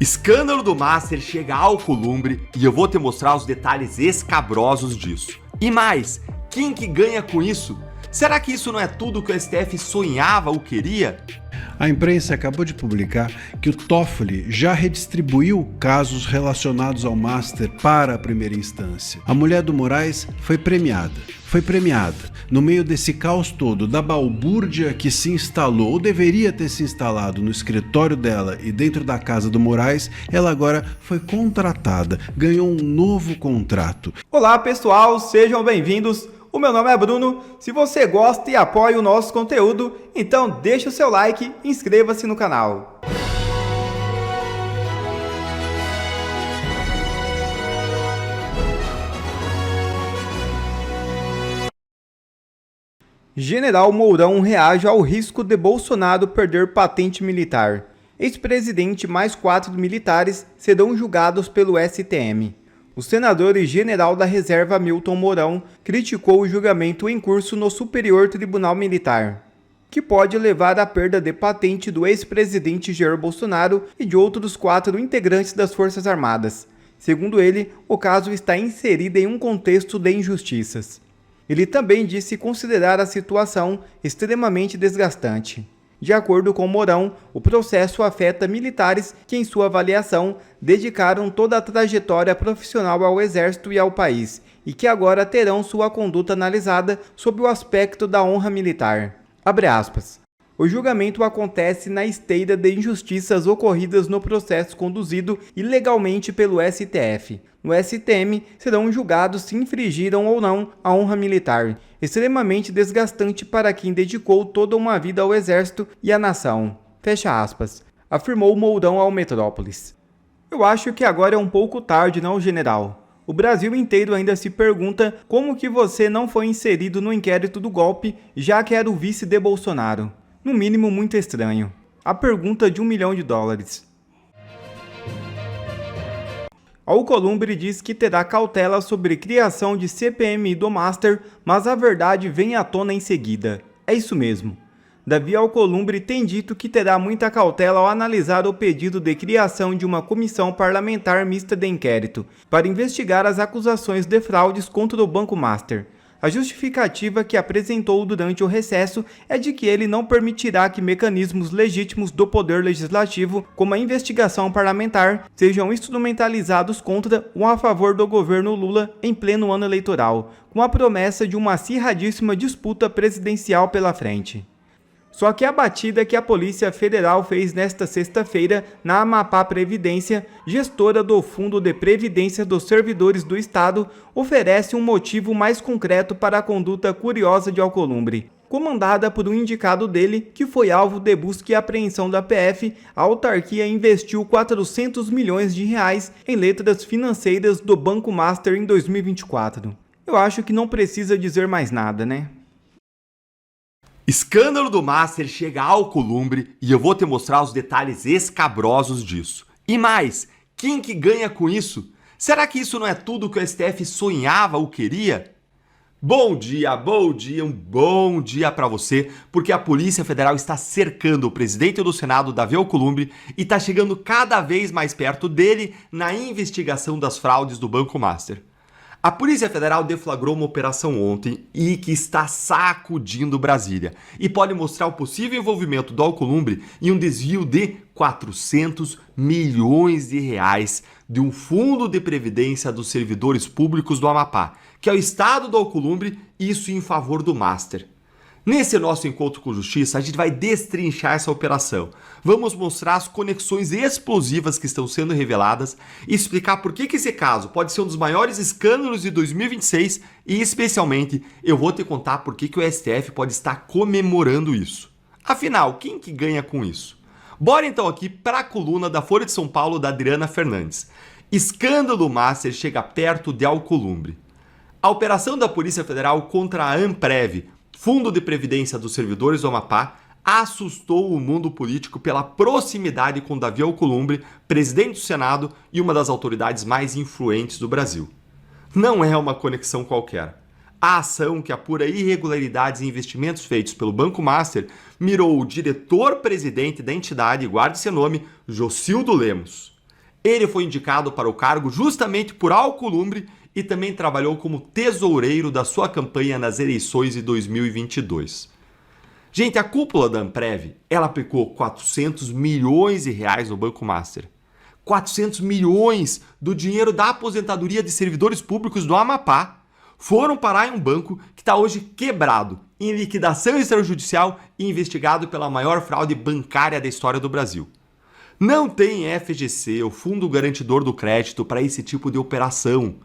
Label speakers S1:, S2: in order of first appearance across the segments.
S1: Escândalo do Master chega ao Alcolumbre e eu vou te mostrar os detalhes escabrosos disso. E mais, quem que ganha com isso? Será que isso não é tudo que o STF sonhava ou queria?
S2: A imprensa acabou de publicar que o Toffoli já redistribuiu casos relacionados ao Master para a primeira instância. A mulher do Moraes foi premiada. No meio desse caos todo, da balbúrdia que se instalou, ou deveria ter se instalado no escritório dela e dentro da casa do Moraes, ela agora foi contratada, ganhou um novo contrato.
S3: Olá pessoal, sejam bem-vindos. O meu nome é Bruno. Se você gosta e apoia o nosso conteúdo, então deixa o seu like e inscreva-se no canal. General Mourão reage ao risco de Bolsonaro perder patente militar. Ex-presidente mais 4 militares serão julgados pelo STM. O senador e general da reserva Milton Mourão criticou o julgamento em curso no Superior Tribunal Militar, que pode levar à perda de patente do ex-presidente Jair Bolsonaro e de outros 4 integrantes das Forças Armadas. Segundo ele, o caso está inserido em um contexto de injustiças. Ele também disse considerar a situação extremamente desgastante. De acordo com Mourão, o processo afeta militares que, em sua avaliação, dedicaram toda a trajetória profissional ao Exército e ao país, e que agora terão sua conduta analisada sob o aspecto da honra militar. Abre aspas. O julgamento acontece na esteira de injustiças ocorridas no processo conduzido ilegalmente pelo STF. No STM, serão julgados se infringiram ou não a honra militar, extremamente desgastante para quem dedicou toda uma vida ao Exército e à nação. Fecha aspas, afirmou Mourão ao Metrópolis. Eu acho que agora é um pouco tarde, não, general? O Brasil inteiro ainda se pergunta como que você não foi inserido no inquérito do golpe, já que era o vice de Bolsonaro. No mínimo muito estranho. A pergunta de $1 milhão. Alcolumbre diz que terá cautela sobre criação de CPMI do Master, mas a verdade vem à tona em seguida. É isso mesmo. Davi Alcolumbre tem dito que terá muita cautela ao analisar o pedido de criação de uma comissão parlamentar mista de inquérito para investigar as acusações de fraudes contra o Banco Master. A justificativa que apresentou durante o recesso é de que ele não permitirá que mecanismos legítimos do Poder Legislativo, como a investigação parlamentar, sejam instrumentalizados contra ou a favor do governo Lula em pleno ano eleitoral, com a promessa de uma acirradíssima disputa presidencial pela frente. Só que a batida que a Polícia Federal fez nesta sexta-feira na Amapá Previdência, gestora do Fundo de Previdência dos Servidores do Estado, oferece um motivo mais concreto para a conduta curiosa de Alcolumbre. Comandada por um indicado dele, que foi alvo de busca e apreensão da PF, a autarquia investiu R$400 milhões em letras financeiras do Banco Master em 2024. Eu acho que não precisa dizer mais nada, né?
S1: Escândalo do Master chega ao Alcolumbre e eu vou te mostrar os detalhes escabrosos disso. E mais, quem que ganha com isso? Será que isso não é tudo que o STF sonhava ou queria? Bom dia, um bom dia para você, porque a Polícia Federal está cercando o presidente do Senado, Davi Alcolumbre, e está chegando cada vez mais perto dele na investigação das fraudes do Banco Master. A Polícia Federal deflagrou uma operação ontem e que está sacudindo Brasília e pode mostrar o possível envolvimento do Alcolumbre em um desvio de R$400 milhões de um fundo de previdência dos servidores públicos do Amapá, que é o estado do Alcolumbre, isso em favor do Master. Nesse nosso encontro com justiça, a gente vai destrinchar essa operação. Vamos mostrar as conexões explosivas que estão sendo reveladas e explicar por que esse caso pode ser um dos maiores escândalos de 2026 e, especialmente, eu vou te contar por que o STF pode estar comemorando isso. Afinal, quem que ganha com isso? Bora então aqui para a coluna da Folha de São Paulo da Adriana Fernandes. Escândalo Master chega perto de Alcolumbre. A operação da Polícia Federal contra a Amprev, Fundo de Previdência dos Servidores do Amapá, assustou o mundo político pela proximidade com Davi Alcolumbre, presidente do Senado e uma das autoridades mais influentes do Brasil. Não é uma conexão qualquer. A ação que apura irregularidades em investimentos feitos pelo Banco Master mirou o diretor-presidente da entidade, guarde esse nome, Jocildo Lemos. Ele foi indicado para o cargo justamente por Alcolumbre e também trabalhou como tesoureiro da sua campanha nas eleições de 2022. Gente, a cúpula da Amprev, ela aplicou 400 milhões de reais no Banco Master. 400 milhões do dinheiro da aposentadoria de servidores públicos do Amapá foram parar em um banco que está hoje quebrado, em liquidação extrajudicial e investigado pela maior fraude bancária da história do Brasil. Não tem FGC, o Fundo Garantidor do Crédito, para esse tipo de operação.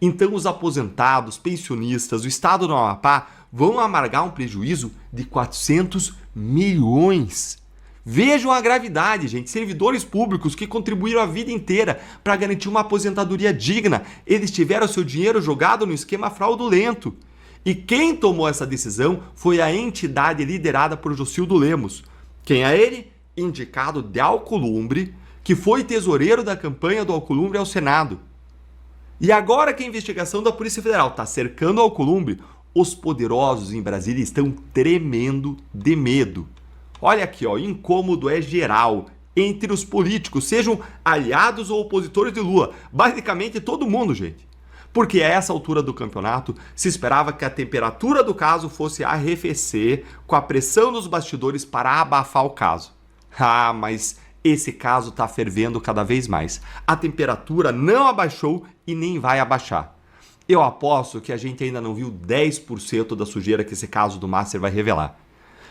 S1: Então os aposentados, pensionistas, o Estado do Amapá vão amargar um prejuízo de 400 milhões. Vejam a gravidade, gente. Servidores públicos que contribuíram a vida inteira para garantir uma aposentadoria digna, eles tiveram seu dinheiro jogado no esquema fraudulento. E quem tomou essa decisão foi a entidade liderada por Jocildo Lemos. Quem é ele? Indicado de Alcolumbre, que foi tesoureiro da campanha do Alcolumbre ao Senado. E agora que a investigação da Polícia Federal está cercando o Alcolumbre, os poderosos em Brasília estão tremendo de medo. Olha aqui, ó, incômodo é geral entre os políticos, sejam aliados ou opositores de Lula. Basicamente todo mundo, gente. Porque a essa altura do campeonato se esperava que a temperatura do caso fosse arrefecer com a pressão nos bastidores para abafar o caso. Ah, mas esse caso está fervendo cada vez mais. A temperatura não abaixou e nem vai abaixar. Eu aposto que a gente ainda não viu 10% da sujeira que esse caso do Master vai revelar.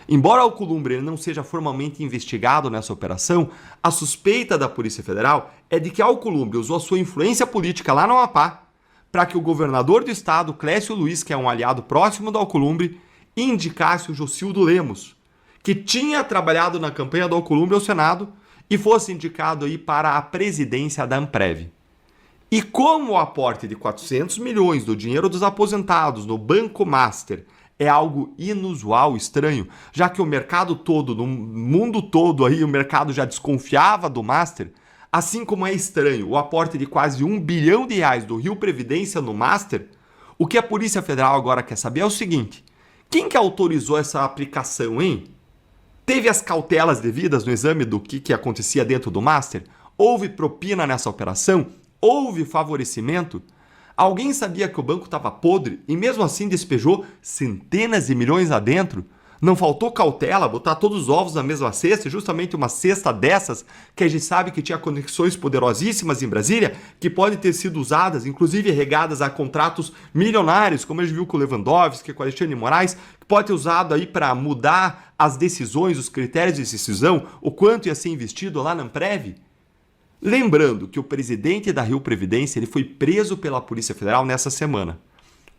S1: Embora o Alcolumbre não seja formalmente investigado nessa operação, a suspeita da Polícia Federal é de que Alcolumbre usou a sua influência política lá no Amapá para que o governador do estado, Clécio Luiz, que é um aliado próximo do Alcolumbre, indicasse o Jocildo Lemos, que tinha trabalhado na campanha do Alcolumbre ao Senado e fosse indicado aí para a presidência da Amprev. E como o aporte de 400 milhões do dinheiro dos aposentados no Banco Master é algo inusual, estranho, já que o mercado todo, no mundo todo aí, o mercado já desconfiava do Master, assim como é estranho o aporte de quase R$1 bilhão do Rio Previdência no Master, o que a Polícia Federal agora quer saber é o seguinte: quem que autorizou essa aplicação, hein? Teve as cautelas devidas no exame do que acontecia dentro do Master? Houve propina nessa operação? Houve favorecimento? Alguém sabia que o banco estava podre e mesmo assim despejou centenas de milhões lá dentro? Não faltou cautela, botar todos os ovos na mesma cesta, justamente uma cesta dessas que a gente sabe que tinha conexões poderosíssimas em Brasília, que podem ter sido usadas, inclusive regadas a contratos milionários, como a gente viu com o Lewandowski, com o Alexandre de Moraes, que pode ter usado aí para mudar as decisões, os critérios de decisão, o quanto ia ser investido lá na Amprev? Lembrando que o presidente da Rio Previdência ele foi preso pela Polícia Federal nessa semana.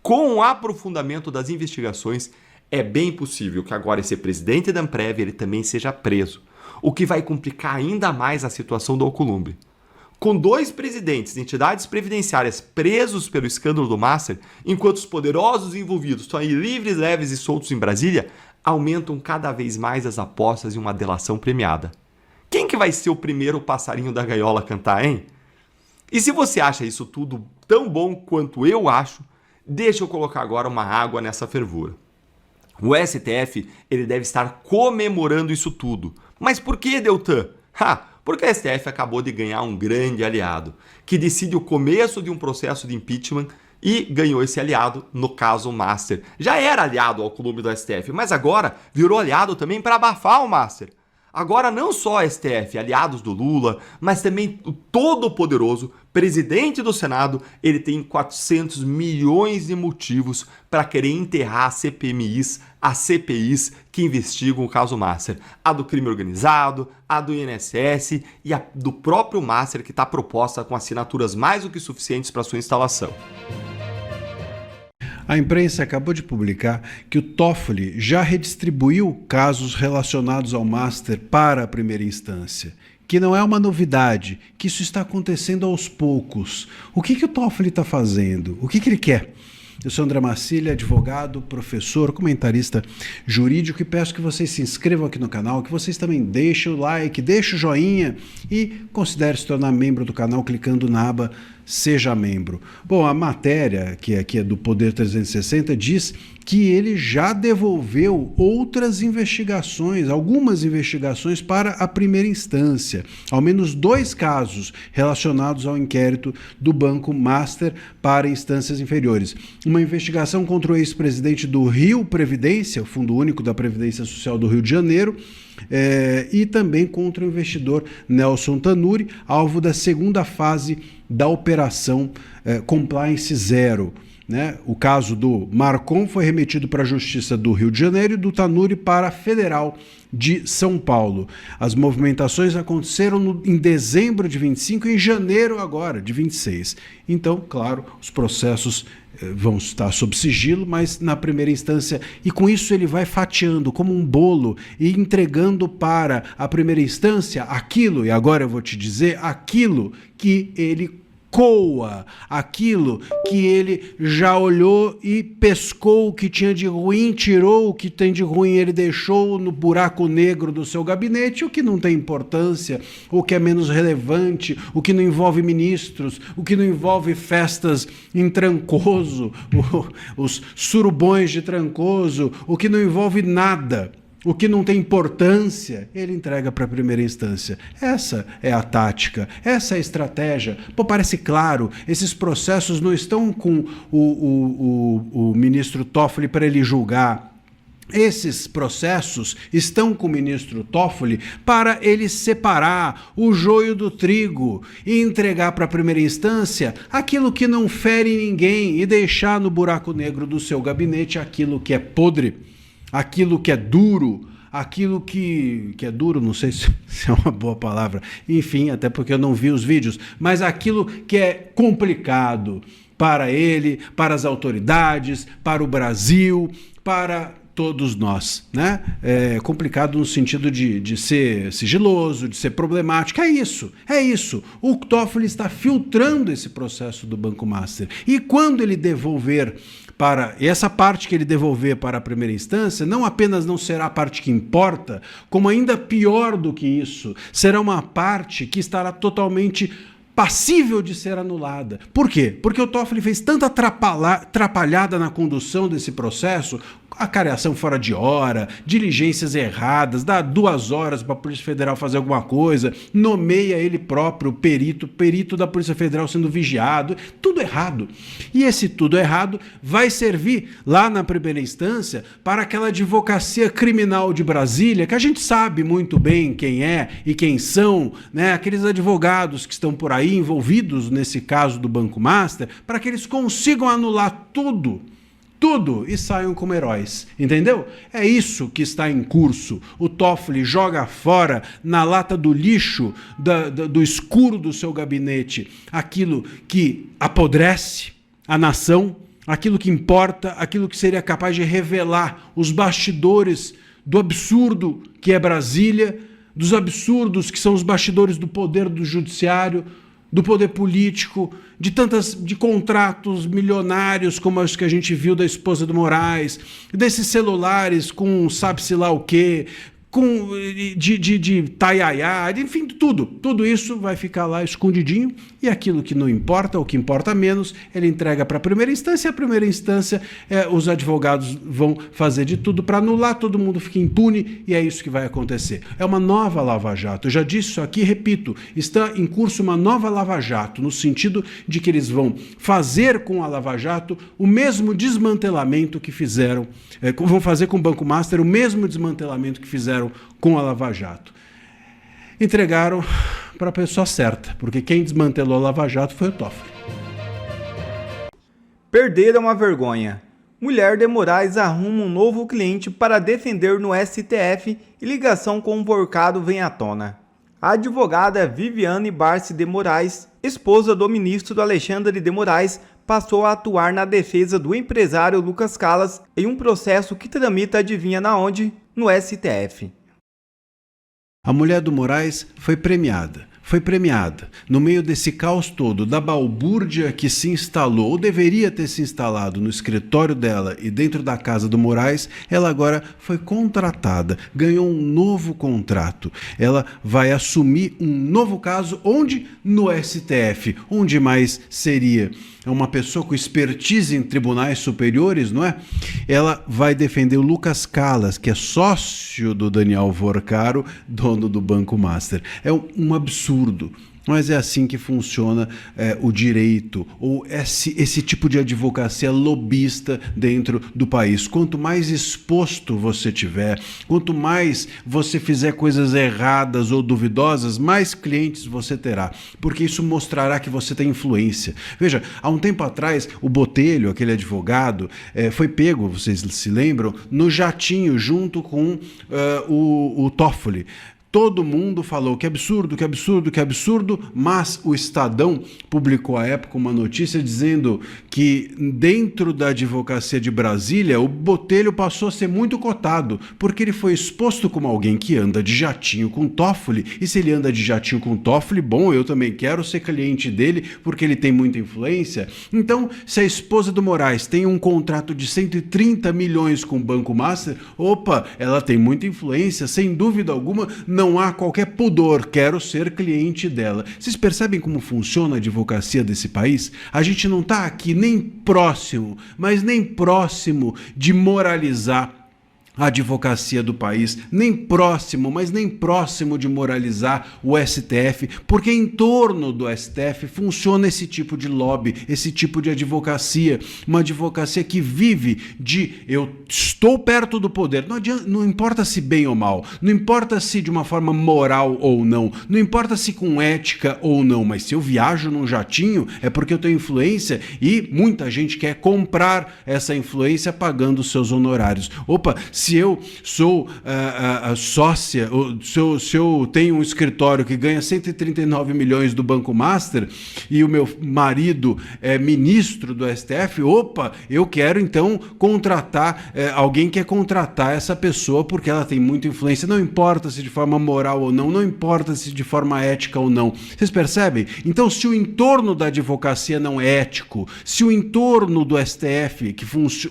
S1: Com o aprofundamento das investigações, é bem possível que agora esse presidente da Amprev ele também seja preso, o que vai complicar ainda mais a situação do Alcolumbre. Com 2 presidentes de entidades previdenciárias presos pelo escândalo do Master, enquanto os poderosos envolvidos estão aí livres, leves e soltos em Brasília, aumentam cada vez mais as apostas em uma delação premiada. Quem que vai ser o primeiro passarinho da gaiola a cantar, hein? E se você acha isso tudo tão bom quanto eu acho, deixa eu colocar agora uma água nessa fervura. O STF ele deve estar comemorando isso tudo. Mas por que, Deltan? Porque o STF acabou de ganhar um grande aliado, que decide o começo de um processo de impeachment e ganhou esse aliado no caso Master. Já era aliado ao Alcolumbre do STF, mas agora virou aliado também para abafar o Master. Agora não só a STF, aliados do Lula, mas também o todo-poderoso presidente do Senado, ele tem 400 milhões de motivos para querer enterrar as CPIs que investigam o caso Master. A do crime organizado, a do INSS e a do próprio Master, que está proposta com assinaturas mais do que suficientes para sua instalação.
S2: A imprensa acabou de publicar que o Toffoli já redistribuiu casos relacionados ao Master para a primeira instância, que não é uma novidade, que isso está acontecendo aos poucos. O que o Toffoli está fazendo? O que ele quer? Eu sou André Marcília, advogado, professor, comentarista jurídico, e peço que vocês se inscrevam aqui no canal, que vocês também deixem o like, deixem o joinha e considerem se tornar membro do canal clicando na aba seja membro. Bom, a matéria, que aqui é do Poder 360, diz que ele já devolveu outras investigações, algumas investigações para a primeira instância. Ao menos 2 casos relacionados ao inquérito do Banco Master para instâncias inferiores. Uma investigação contra o ex-presidente do Rio Previdência, o Fundo Único da Previdência Social do Rio de Janeiro, e também contra o investidor Nelson Tanuri, alvo da segunda fase da operação Compliance Zero. Né? O caso do Marcon foi remetido para a Justiça do Rio de Janeiro e do Tanuri para a Federal de São Paulo. As movimentações aconteceram em dezembro de 25 e em janeiro agora, de 26. Então, claro, os processos vão estar sob sigilo, mas na primeira instância, e com isso ele vai fatiando como um bolo e entregando para a primeira instância aquilo, e agora eu vou te dizer, aquilo que ele coa, aquilo que ele já olhou e pescou o que tinha de ruim, tirou o que tem de ruim, ele deixou no buraco negro do seu gabinete, o que não tem importância, o que é menos relevante, o que não envolve ministros, o que não envolve festas em Trancoso, os surubões de Trancoso, o que não envolve nada. O que não tem importância, ele entrega para a primeira instância. Essa é a tática, essa é a estratégia. Pô, parece claro, esses processos não estão com o ministro Toffoli para ele julgar. Esses processos estão com o ministro Toffoli para ele separar o joio do trigo e entregar para a primeira instância aquilo que não fere ninguém e deixar no buraco negro do seu gabinete aquilo que é podre. Aquilo que é duro, aquilo que é duro, não sei se é uma boa palavra, enfim, até porque eu não vi os vídeos, mas aquilo que é complicado para ele, para as autoridades, para o Brasil, para todos nós, né? É complicado no sentido de ser sigiloso, de ser problemático. É isso. O Toffoli está filtrando esse processo do Banco Master. E quando ele devolver e essa parte que ele devolver para a primeira instância, não apenas não será a parte que importa, como ainda pior do que isso, será uma parte que estará totalmente passível de ser anulada. Por quê? Porque o Toffoli fez tanta atrapalhada na condução desse processo, acareação fora de hora, diligências erradas, dá 2 horas para a Polícia Federal fazer alguma coisa, nomeia ele próprio perito da Polícia Federal sendo vigiado, tudo errado. E esse tudo errado vai servir lá na primeira instância para aquela advocacia criminal de Brasília, que a gente sabe muito bem quem é e quem são, né? Aqueles advogados que estão por aí envolvidos nesse caso do Banco Master, para que eles consigam anular tudo e saiam como heróis, entendeu? É isso que está em curso. O Toffoli joga fora, na lata do lixo, do escuro do seu gabinete, aquilo que apodrece a nação, aquilo que importa, aquilo que seria capaz de revelar os bastidores do absurdo que é Brasília, dos absurdos que são os bastidores do poder do judiciário, do poder político, de contratos milionários como os que a gente viu da esposa do Moraes, desses celulares com sabe-se lá o quê, de taiaiá, enfim, tudo isso vai ficar lá escondidinho, e aquilo que não importa, o que importa menos, ele entrega para a primeira instância, e a primeira instância, os advogados vão fazer de tudo para anular, todo mundo fica impune, e é isso que vai acontecer. É uma nova Lava Jato, eu já disse isso aqui, repito, está em curso uma nova Lava Jato, no sentido de que eles vão fazer com a Lava Jato o mesmo desmantelamento que fizeram, vão fazer com o Banco Master o mesmo desmantelamento que fizeram com a Lava Jato. Entregaram para a pessoa certa, porque quem desmantelou a Lava Jato foi o Toffoli.
S3: Perderam a vergonha. Mulher de Moraes arruma um novo cliente para defender no STF e ligação com o enforcado vem à tona. A advogada Viviane Barsi de Moraes, esposa do ministro Alexandre de Moraes, passou a atuar na defesa do empresário Lucas Callas em um processo que tramita, adivinha na onde? No STF.
S2: A mulher do Moraes foi premiada. foi premiada. No meio desse caos todo, da balbúrdia que se instalou, ou deveria ter se instalado no escritório dela e dentro da casa do Moraes, ela agora foi contratada, ganhou um novo contrato. Ela vai assumir um novo caso, onde? No STF. Onde mais seria? É uma pessoa com expertise em tribunais superiores, não é? Ela vai defender o Lucas Callas, que é sócio do Daniel Vorcaro, dono do Banco Master. É um absurdo. Mas é assim que funciona o direito, ou esse tipo de advocacia lobista dentro do país. Quanto mais exposto você tiver, quanto mais você fizer coisas erradas ou duvidosas, mais clientes você terá, porque isso mostrará que você tem influência. Veja, há um tempo atrás, o Botelho, aquele advogado, foi pego, vocês se lembram, no jatinho junto com o Toffoli. Todo mundo falou que absurdo, que absurdo, que absurdo, mas o Estadão publicou à época uma notícia dizendo que dentro da advocacia de Brasília o Botelho passou a ser muito cotado, porque ele foi exposto como alguém que anda de jatinho com Toffoli, e se ele anda de jatinho com Toffoli, bom, eu também quero ser cliente dele porque ele tem muita influência. Então, se a esposa do Moraes tem um contrato de 130 milhões com o Banco Master, opa, ela tem muita influência, sem dúvida alguma, não há qualquer pudor, quero ser cliente dela. Vocês percebem como funciona a advocacia desse país? A gente não está aqui nem próximo, mas nem próximo de moralizar a advocacia do país, nem próximo, mas nem próximo de moralizar o STF, porque em torno do STF funciona esse tipo de lobby, esse tipo de advocacia, uma advocacia que vive de eu estou perto do poder, não importa se bem ou mal, não importa se de uma forma moral ou não, não importa se com ética ou não, mas se eu viajo num jatinho é porque eu tenho influência e muita gente quer comprar essa influência pagando os seus honorários. Opa, se eu sou sócia, se eu tenho um escritório que ganha 139 milhões do Banco Master e o meu marido é ministro do STF, opa, eu quero então contratar, alguém quer contratar essa pessoa porque ela tem muita influência, não importa se de forma moral ou não importa se de forma ética ou não. Vocês percebem? Então, se o entorno da advocacia não é ético, se o entorno do STF,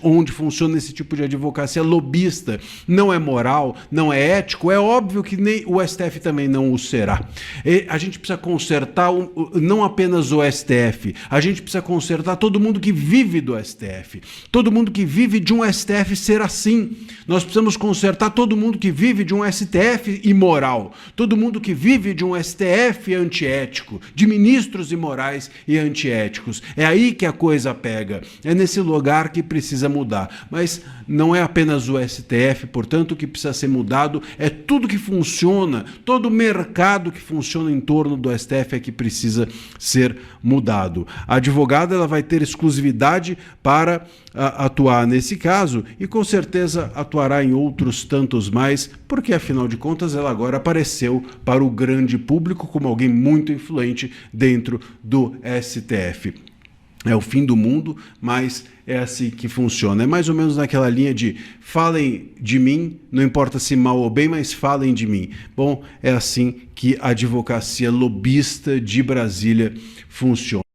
S2: onde funciona esse tipo de advocacia lobista, não é moral, não é ético, é óbvio que nem o STF também não o será. E a gente precisa consertar não apenas o STF, a gente precisa consertar todo mundo que vive do STF, todo mundo que vive de um STF ser assim. Nós precisamos consertar todo mundo que vive de um STF imoral, todo mundo que vive de um STF antiético, de ministros imorais e antiéticos. É aí que a coisa pega, é nesse lugar que precisa mudar. Mas não é apenas o STF, portanto, o que precisa ser mudado é tudo que funciona, todo o mercado que funciona em torno do STF é que precisa ser mudado. A advogada ela vai ter exclusividade para atuar nesse caso e com certeza atuará em outros tantos mais, porque afinal de contas ela agora apareceu para o grande público como alguém muito influente dentro do STF. É o fim do mundo, mas é assim que funciona. É mais ou menos naquela linha de falem de mim, não importa se mal ou bem, mas falem de mim. Bom, é assim que a advocacia lobista de Brasília funciona.